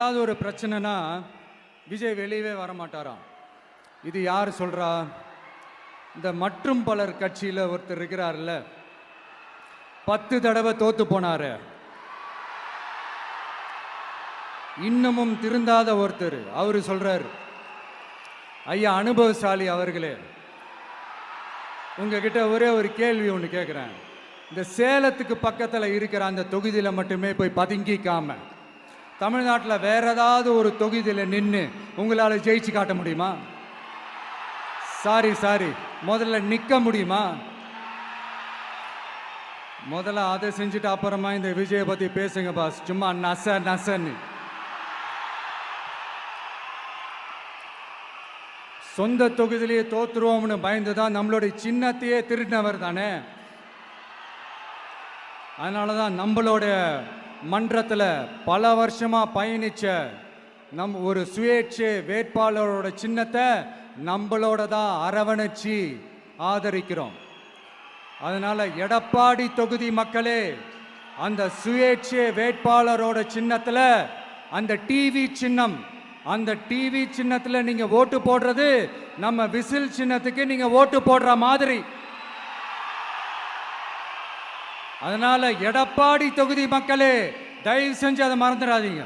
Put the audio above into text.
ஏதாவது ஒரு பிரச்சனைனா விஜய் வெளியவே வரமாட்டாராம். இது யார் சொல்றா? இந்த மற்றும் பலர் கட்சியில் ஒருத்தர் இருக்கிறார்ல, 10 தடவை தோத்து போனாரு, இன்னமும் திருந்தாத ஒருத்தர். அவரு சொல்றாரு, ஐயா அனுபவசாலி அவர்களே, உங்ககிட்ட ஒரே ஒரு கேள்வி ஒன்று கேட்குறேன். இந்த சேலத்துக்கு பக்கத்தில் இருக்கிற அந்த தொகுதியில் மட்டுமே போய் பதுங்கிக்காம தமிழ்நாட்டில் வேற ஏதாவது ஒரு தொகுதியில் நின்று உங்களால் ஜெயிச்சு காட்ட முடியுமா? சாரி, முதல்ல நிற்க முடியுமா? முதல்ல அதை செஞ்சுட்டு அப்புறமா இந்த விஜயை பற்றி பேசுங்க பாஸ். சும்மா நசன்னு. சொந்த தொகுதியிலேயே தோத்துருவோம்னு பயந்து தான் நம்மளுடைய சின்னத்தையே திருடினவர் தானே. அதனால தான் நம்மளோட மன்றத்தில் பல வருஷமாக பயணிச்ச ஒரு சுயேட்சை வேட்பாளரோட சின்னத்தை நம்மளோட தான் அரவணைச்சி ஆதரிக்கிறோம். அதனால எடப்பாடி தொகுதி மக்களே, அந்த சுயேட்சை வேட்பாளரோட சின்னத்தில் அந்த டிவி சின்னம், அந்த டிவி சின்னத்தில் நீங்க ஓட்டு போடுறது நம்ம விசில் சின்னத்துக்கு நீங்க ஓட்டு போடுற மாதிரி. அதனால எடப்பாடி தொகுதி மக்களே, தயவு செஞ்சு அதை மறந்துடாதீங்க.